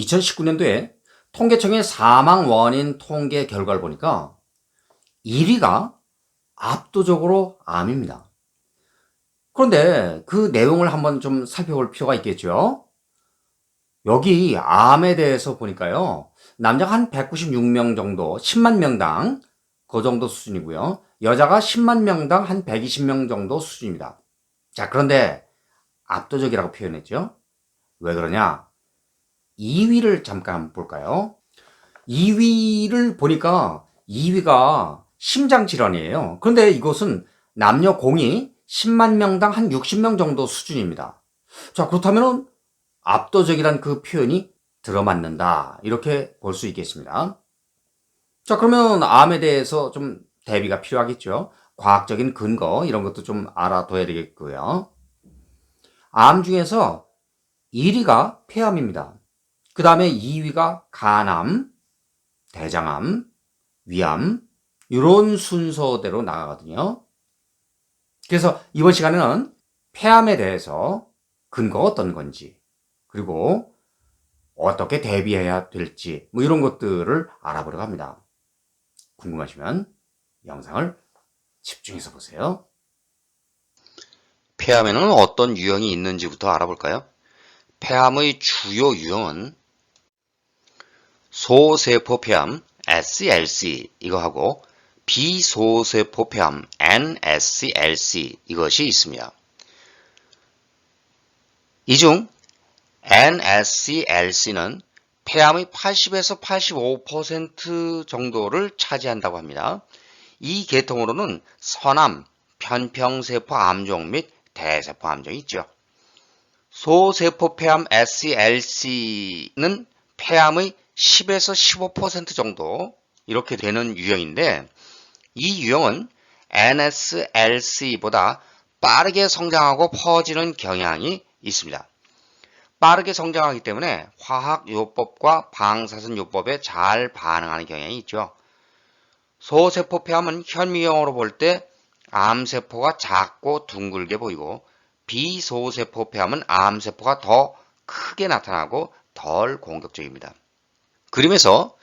2019년도에 통계청의 사망 원인 통계 결과를 보니까 1위가 압도적으로 암입니다. 그런데 그 내용을 한번 좀 살펴볼 필요가 있겠죠. 여기 암에 대해서 보니까요. 남자가 한 196명 정도, 10만 명당 그 정도 수준이고요. 여자가 10만 명당 한 120명 정도 수준입니다. 자, 그런데 압도적이라고 표현했죠. 왜 그러냐? 2위를 잠깐 볼까요? 2위를 보니까 2위가 심장질환이에요. 그런데 이것은 남녀 공이 10만 명당 한 60명 정도 수준입니다. 자, 그렇다면 압도적이란 그 표현이 들어맞는다. 이렇게 볼 수 있겠습니다. 자, 그러면 암에 대해서 좀 대비가 필요하겠죠. 과학적인 근거 이런 것도 좀 알아둬야 되겠고요. 암 중에서 1위가 폐암입니다. 그 다음에 2위가 간암, 대장암, 위암 이런 순서대로 나가거든요. 그래서 이번 시간에는 폐암에 대해서 근거가 어떤 건지 그리고 어떻게 대비해야 될지 뭐 이런 것들을 알아보려고 합니다. 궁금하시면 영상을 집중해서 보세요. 폐암에는 어떤 유형이 있는지부터 알아볼까요? 폐암의 주요 유형은 소세포 폐암 SLC 이거하고 비소세포 폐암 NSCLC 이것이 있습니다. 이 중 NSCLC는 폐암의 80에서 85% 정도를 차지한다고 합니다. 이 계통으로는 선암, 편평세포 암종 및 대세포 암종이 있죠. 소세포 폐암 SCLC는 폐암의 10에서 15% 정도 이렇게 되는 유형인데 이 유형은 NSLC보다 빠르게 성장하고 퍼지는 경향이 있습니다. 빠르게 성장하기 때문에 화학요법과 방사선요법에 잘 반응하는 경향이 있죠. 소세포 폐암은 현미경으로 볼 때 암세포가 작고 둥글게 보이고 비소세포 폐암은 암세포가 더 크게 나타나고 덜 공격적입니다. 그림에서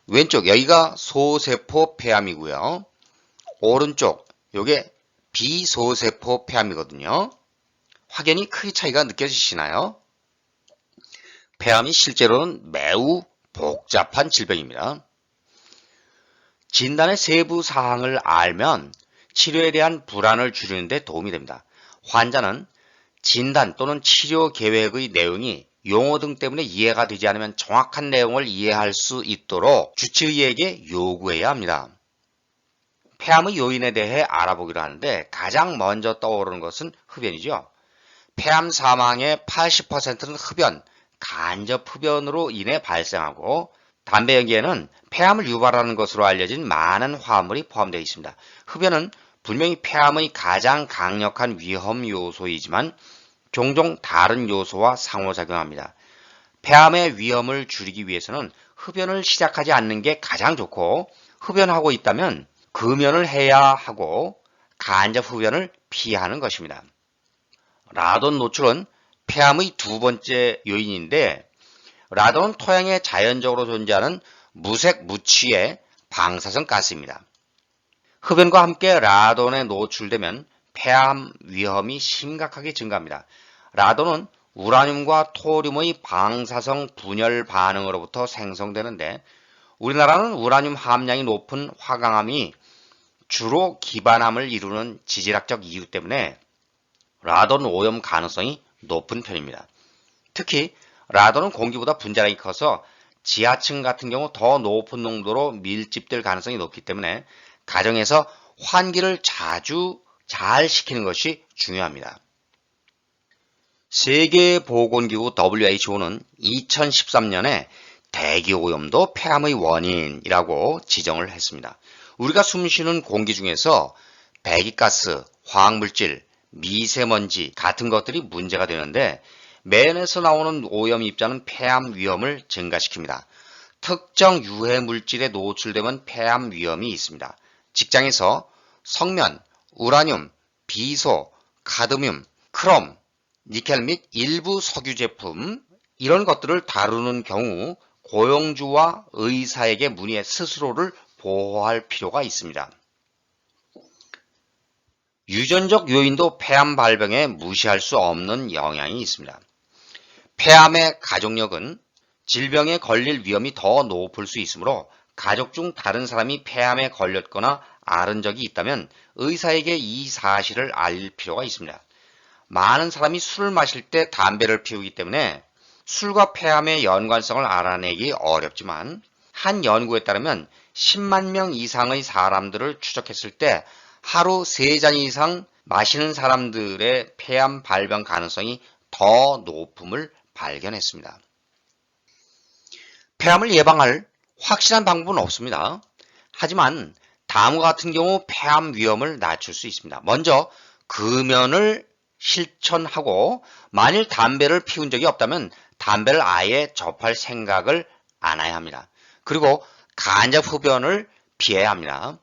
왼쪽 여기가 소세포 폐암이고요. 오른쪽 요게 비소세포 폐암이거든요. 확연히 크기 차이가 느껴지시나요? 폐암이 실제로는 매우 복잡한 질병입니다. 진단의 세부 사항을 알면 치료에 대한 불안을 줄이는 데 도움이 됩니다. 환자는 진단 또는 치료 계획의 내용이 용어 등 때문에 이해가 되지 않으면 정확한 내용을 이해할 수 있도록 주치의에게 요구해야 합니다. 폐암의 요인에 대해 알아보기로 하는데 가장 먼저 떠오르는 것은 흡연이죠. 폐암 사망의 80%는 흡연, 간접 흡연으로 인해 발생하고 담배 연기에는 폐암을 유발하는 것으로 알려진 많은 화합물이 포함되어 있습니다. 흡연은 분명히 폐암의 가장 강력한 위험 요소이지만 종종 다른 요소와 상호작용합니다. 폐암의 위험을 줄이기 위해서는 흡연을 시작하지 않는 게 가장 좋고 흡연하고 있다면 금연을 해야 하고 간접 흡연을 피하는 것입니다. 라돈 노출은 폐암의 두 번째 요인인데 라돈은 토양에 자연적으로 존재하는 무색 무취의 방사선 가스입니다. 흡연과 함께 라돈에 노출되면 폐암 위험이 심각하게 증가합니다. 라돈은 우라늄과 토륨의 방사성 분열 반응으로부터 생성되는데 우리나라는 우라늄 함량이 높은 화강암이 주로 기반암을 이루는 지질학적 이유 때문에 라돈 오염 가능성이 높은 편입니다. 특히 라돈은 공기보다 분자량이 커서 지하층 같은 경우 더 높은 농도로 밀집될 가능성이 높기 때문에 가정에서 환기를 자주 잘 시키는 것이 중요합니다. 세계보건기구 WHO는 2013년에 대기오염도 폐암의 원인이라고 지정을 했습니다. 우리가 숨쉬는 공기 중에서 배기가스, 화학물질, 미세먼지 같은 것들이 문제가 되는데 맨에서 나오는 오염 입자는 폐암 위험을 증가시킵니다. 특정 유해 물질에 노출되면 폐암 위험이 있습니다. 직장에서 석면, 우라늄, 비소, 카드뮴, 크롬, 니켈 및 일부 석유 제품, 이런 것들을 다루는 경우 고용주와 의사에게 문의해 스스로를 보호할 필요가 있습니다. 유전적 요인도 폐암 발병에 무시할 수 없는 영향이 있습니다. 폐암의 가족력은 질병에 걸릴 위험이 더 높을 수 있으므로 가족 중 다른 사람이 폐암에 걸렸거나 앓은 적이 있다면 의사에게 이 사실을 알릴 필요가 있습니다. 많은 사람이 술을 마실 때 담배를 피우기 때문에 술과 폐암의 연관성을 알아내기 어렵지만 한 연구에 따르면 10만 명 이상의 사람들을 추적했을 때 하루 3잔 이상 마시는 사람들의 폐암 발병 가능성이 더 높음을 발견했습니다. 폐암을 예방할 확실한 방법은 없습니다. 하지만 다음과 같은 경우 폐암 위험을 낮출 수 있습니다. 먼저 금연을 실천하고 만일 담배를 피운 적이 없다면 담배를 아예 접할 생각을 안 해야 합니다. 그리고 간접 흡연을 피해야 합니다.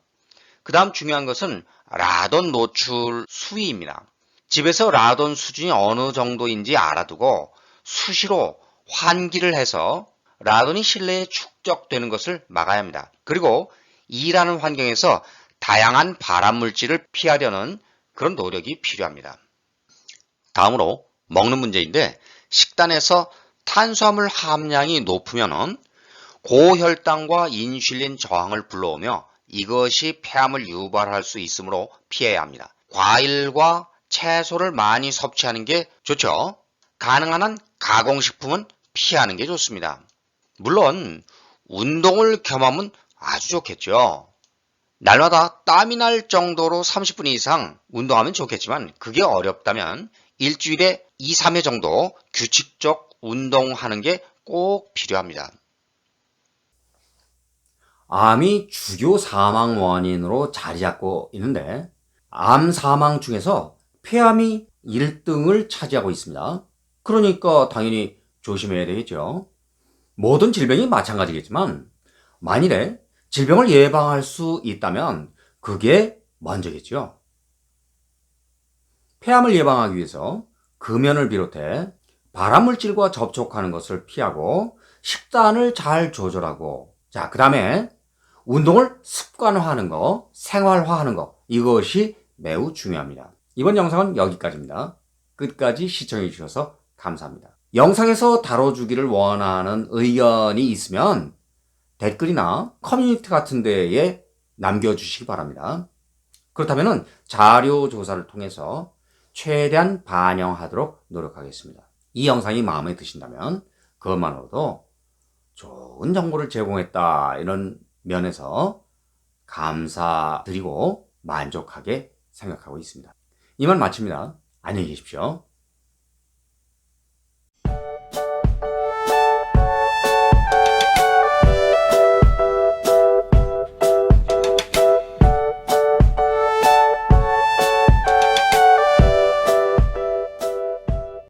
그 다음 중요한 것은 라돈 노출 수위입니다. 집에서 라돈 수준이 어느 정도인지 알아두고 수시로 환기를 해서 라돈이 실내에 축적되는 것을 막아야 합니다. 그리고 일하는 환경에서 다양한 발암물질을 피하려는 그런 노력이 필요합니다. 다음으로 먹는 문제인데 식단에서 탄수화물 함량이 높으면 고혈당과 인슐린 저항을 불러오며 이것이 폐암을 유발할 수 있으므로 피해야 합니다. 과일과 채소를 많이 섭취하는 게 좋죠. 가능한 한 가공식품은 피하는 게 좋습니다. 물론 운동을 겸하면 아주 좋겠죠. 날마다 땀이 날 정도로 30분 이상 운동하면 좋겠지만 그게 어렵다면 일주일에 2, 3회 정도 규칙적 운동하는 게 꼭 필요합니다. 암이 주요 사망 원인으로 자리 잡고 있는데 암 사망 중에서 폐암이 1등을 차지하고 있습니다. 그러니까 당연히 조심해야 되겠죠. 모든 질병이 마찬가지겠지만 만일에 질병을 예방할 수 있다면 그게 먼저겠죠. 폐암을 예방하기 위해서 금연을 비롯해 발암물질과 접촉하는 것을 피하고 식단을 잘 조절하고 그 다음에 운동을 습관화하는 거, 생활화하는 거 이것이 매우 중요합니다. 이번 영상은 여기까지입니다. 끝까지 시청해 주셔서 감사합니다. 영상에서 다뤄주기를 원하는 의견이 있으면 댓글이나 커뮤니티 같은 데에 남겨주시기 바랍니다. 그렇다면 자료 조사를 통해서 최대한 반영하도록 노력하겠습니다. 이 영상이 마음에 드신다면 그것만으로도 좋은 정보를 제공했다 이런 면에서 감사드리고 만족하게 생각하고 있습니다. 이만 마칩니다. 안녕히 계십시오.